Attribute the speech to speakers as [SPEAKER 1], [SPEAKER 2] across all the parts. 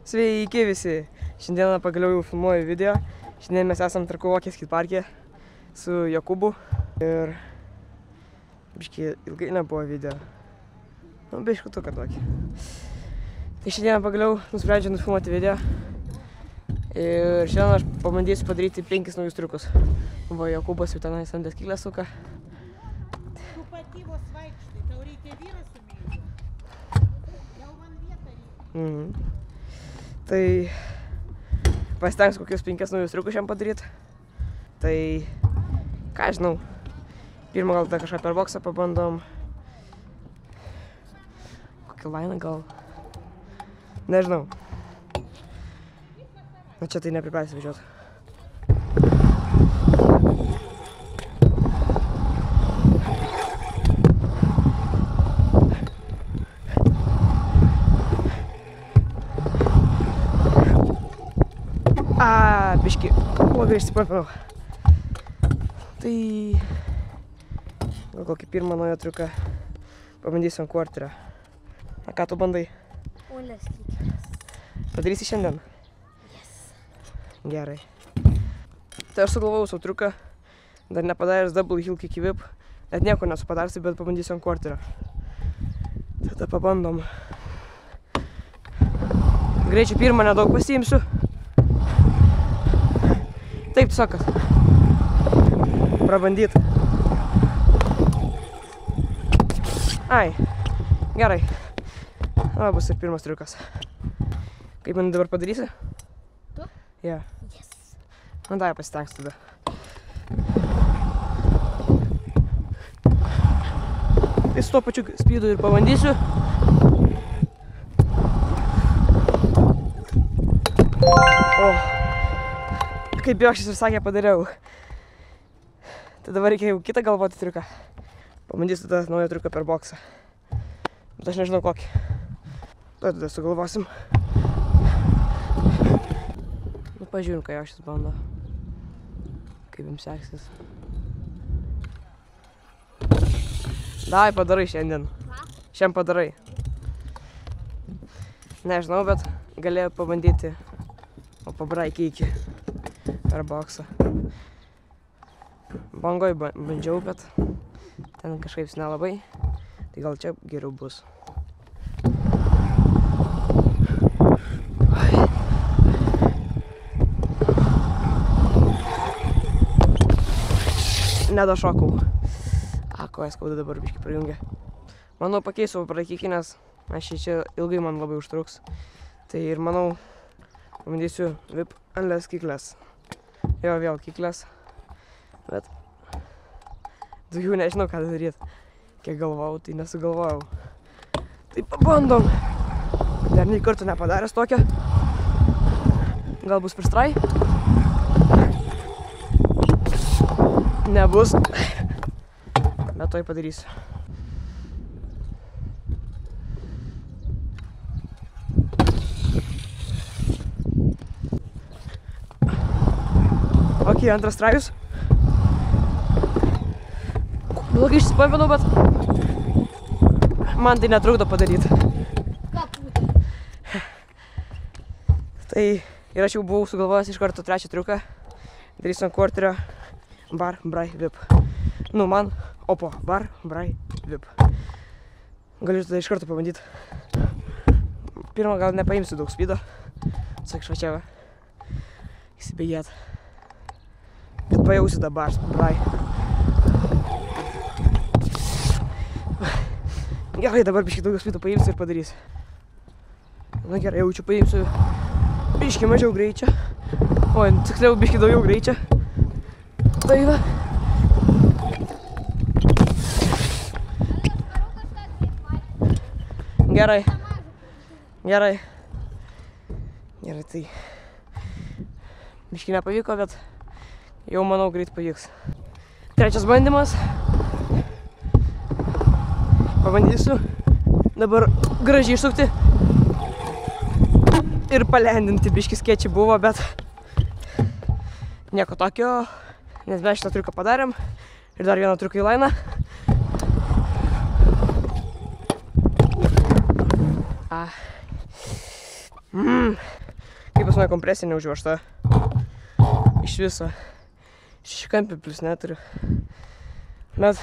[SPEAKER 1] Sveiki visi! Šiandieną pagaliau jau filmuoju video. Šiandien mes esam Trakų Vokės skateparke su Jokūbu. Ir biškį ilgai nebuvo video. Nu, biškutuką tokį. Tai šiandieną pagaliau nusprendžiau nufilmuoti video. Ir šiandien aš pabandysiu padaryti 5 naujus triukus. Va, Jokūbas jau tenai ant deskyklės suka.
[SPEAKER 2] Tu pati vos vaikštai, tau reikia vyrą sumylėti. Jau man vietą reikia.
[SPEAKER 1] Tai pasitengsiu kokius 5 naujus triukus šiandien padaryti. Tai ką žinau, pirmą gal kažką per boksą pabandom. Kokią lainą gal. Nežinau. Na čia tai nepripratęs važiuoti. Biškį blogai išsipampinau. Tai gal kokį pirmą naują triuką pabandysiu ant kvarterio. A ką tu bandai?
[SPEAKER 3] Uolės kiekvienas.
[SPEAKER 1] Padarysi šiandien?
[SPEAKER 3] Yes.
[SPEAKER 1] Gerai. Tai aš sugalvojau savo triuką, dar nepadaręs double heel kick whip. Net nieko nesu padaręs, bet pabandysiu ant kvarterio. Tada pabandom. Greičiau pirmą nedaug pasiimsiu. Taip, tiesiog, prabandyt. Ai, gerai. O, bus ir pirmas triukas. Kaip man dabar padarysi?
[SPEAKER 3] Tu?
[SPEAKER 1] Jo.
[SPEAKER 3] Yes.
[SPEAKER 1] Nu, davai pasitengsiu tada. Tai su tuo pačiu speedu ir pabandysiu. O. Kaip Biokštis ir sakė, padariau. Tai dabar reikia jau kitą galvoti triuką. Pabandysiu tada naują triuką per boksą. Bet aš nežinau kokį. Tada sugalvosim. Nu, pažiūrim, ką Biokštis bando. Kaip jums seksis. Davai, padarai šiandien. Šiandien padarai. Nežinau, bet galėjau pabandyti. O pabraikį iki. Per boksą. Bangoj bandžiau, bet ten kažkaip nelabai. Tai gal čia geriau bus. Nedašokau. Kojas skauda dabar biškį prijungia. Manau, pakeisiu praeikį, nes čia ilgai man labai užtruks. Tai ir manau, pabandysiu whip ant kiklės. Jo, vėl kiklės, bet daugiau nežinau, ką daryti. Kiek galvojau, tai nesugalvojau. Tai pabandom. Dar nei kartų nepadaręs tokio. Gal bus pristrai? Nebus. Bet toj padarysiu. Ok, antras trajus. Blogai išsipampinau, bet man tai netrukdo padaryti. Tai ir aš jau buvau sugalvojęs iš karto trečią triuką. Darysiu ant kvarterio bar, brai, whip. Nu, man opo, bar, brai, whip. Galiu tada iš karto pabandyti. Pirmą gal nepaimsiu daug speedo. Sak švačiava. Įsibėgėt. Bet pajausiu dabar, brai. Gerai, dabar biškį daugiau speedo paimsiu ir padarysiu. Na gerai, jaučiu paimsiu biškį mažiau greičio. O, tiksliau biškį daugiau greičio. Tai va. Gerai. Gerai. Gerai, tai biškį nepavyko, bet jau manau greit pavyks. Trečias bandymas. Pabandysiu dabar gražiai išsukti ir palendinti. Biškį skėčiai buvo, bet nieko tokio, nes mes šitą triuką padarėm. Ir dar vieną triuką į lainą. pas mane kompresija neužvežta. Iš viso. 6 kampį plus neturiu. Bet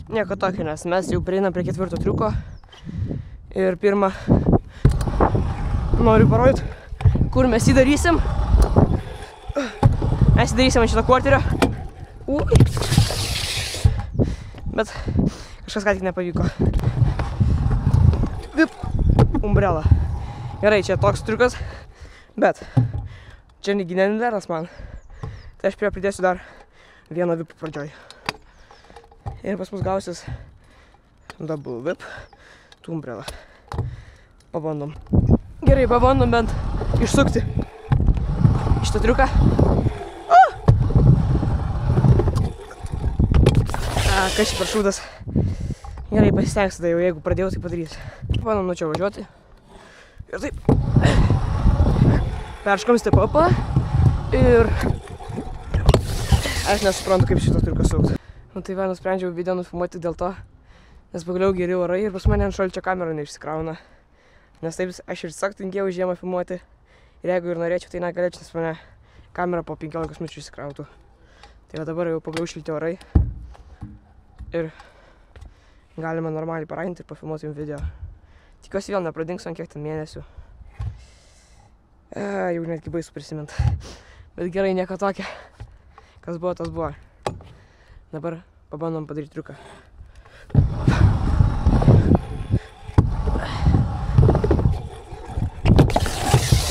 [SPEAKER 1] nieko tokio, nes mes jau prieinam prie 4 triuko. Ir pirmą noriu parodyti, kur mes jį darysim. Mes jį darysim ant šito kvarterio. Bet kažkas ką tik nepavyko. Vip. Umbrella. Gerai, čia toks triukas. Bet čia negi nederas man. Tai aš prie pridėsiu dar vieną vipų pradžioj. Ir pas mus gausis double whip, umbrella. Pabandom. Gerai, pabandom bent išsukti šitą triuką. Kas čia per šūdas. Gerai, pasistengsiu, tai jau jeigu pradėjau, tai padarysiu. Pabandom nuo čia važiuoti. Ir taip. Perškam step-upą. Ir aš nesuprantu, kaip šitą triuką sukti. Nu tai va, nusprendžiau video nufilmuoti dėl to, nes pagaliau geri orai ir pas mane ant šalčio kamera neišsikrauna. Nes taip aš ir tiesiog tingėjau žiemą filmuoti. Ir jeigu ir norėčiau, tai negalėčiau, nes mane kamera po 15 minučių išsikrautų. Tai va dabar jau pagaliau šilti orai. Ir galima normaliai paraginti ir pafilmuoti jums video. Tikiuosi vėl nepradingsiu ant kiek ten mėnesių. Jau netgi baisu prisimint. Bet gerai, nieko tokia. Kas buvo, tas buvo. Dabar pabandom padaryti triuką.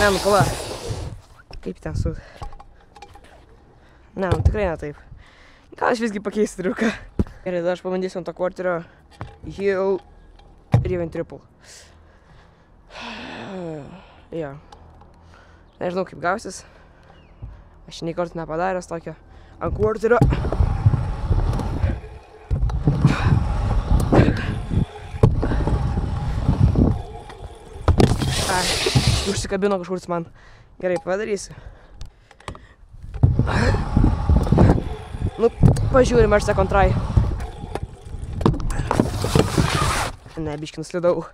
[SPEAKER 1] Ne, nu pala. Kaip ten su... Ne, nu tikrai ne taip. Gal aš visgi pakeisiu triuką. Gerai, tada aš pabandysiu ant to kvarterio heel ir even triple. Jo. Nežinau kaip gausis. Aš nei kartų nepadaręs tokio ant kvarterio. Užsikabino kažkuris man. Gerai, padarysiu. Nu, pažiūrim, aš second try. Ne, biškį nuslidau.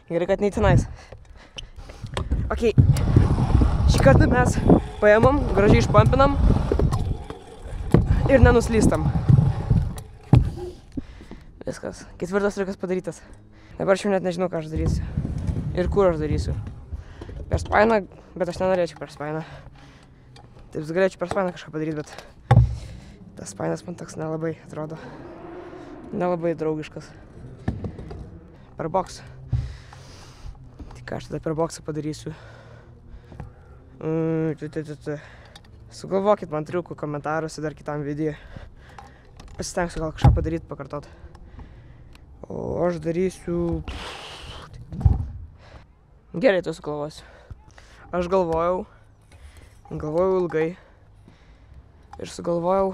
[SPEAKER 1] Gerai, kad nei tenais. Ok. Šį kartą mes paėmam, gražiai išpampinam ir nenuslystam. Viskas. 4 triukas padarytas. Dabar aš jau net nežinau, ką aš darysiu. Ir kur aš darysiu. Per spainą, bet aš nenorėčiau per spainą. Taip, galėčiau per spainą kažką padaryti, bet tas spainas man toks nelabai atrodo. Nelabai draugiškas. Per boksą. Tai ką aš tada per boksą padarysiu. Sugalvokit man triukų komentaruose dar kitam video. Pasistengsiu gal kažką padaryti, pakartot. O aš darysiu... Gerai, tu sugalvosiu. Aš galvojau ilgai ir sugalvojau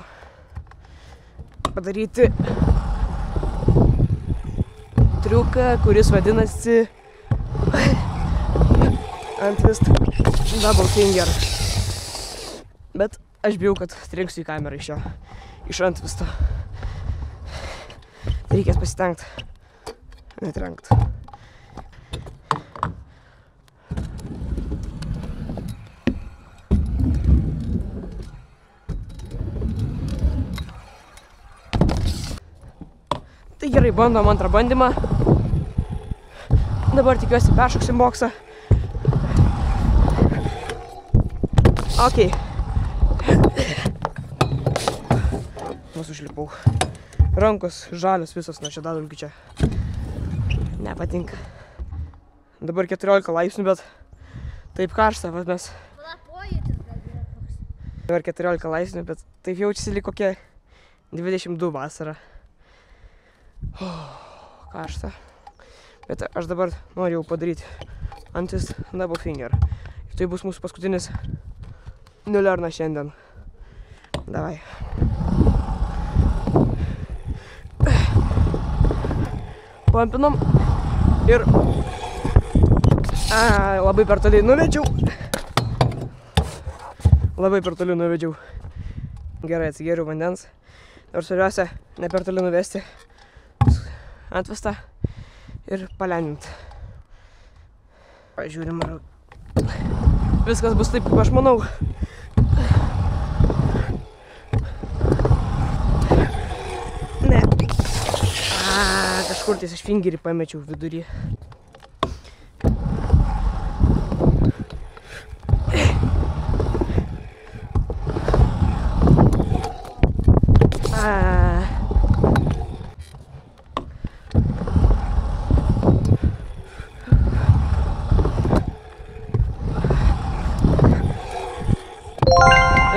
[SPEAKER 1] padaryti triuką, kuris vadinasi Untwist Double Finger. Bet aš bijau, kad trenksiu į kamerą iš Untwisto. Reikės pasitengt, netrenkt. Tai gerai, bandom antrą bandymą. Dabar tikiuosi peršoksim boksą. Ok. Vos užlipau. Rankos žalios visos nuo žiedadulkių čia. Nepatinka. Dabar 14 laipsnių, bet taip karšta, bet mes...
[SPEAKER 3] Pojūtis gal yra toks.
[SPEAKER 1] Dabar 14 laipsnių, bet taip jaučiasi lyg kokie 22 vasara. Karšta. Bet aš dabar noriu jau padaryti Untwist Double Finger. Ir tai bus mūsų paskutinis nulerna šiandien. Davai. Pampinam. Ir... Labai per toli nuvedžiau. Labai per toli nuvedžiau. Gerai, atsigėriau vandens. Ir svarbiausia, ne per toli nuvesti Untwistą ir palendinti. Pažiūrim, ar viskas bus taip, kaip aš manau. Ne. Kažkur ties aš fingerį pamečiau vidury.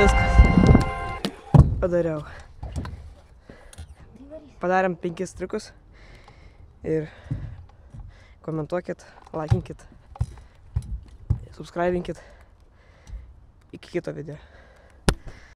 [SPEAKER 1] Viskas. Padariau. Padarėm 5 triukus. Ir komentuokit, laikinkit, subscribinkit. Iki kito video.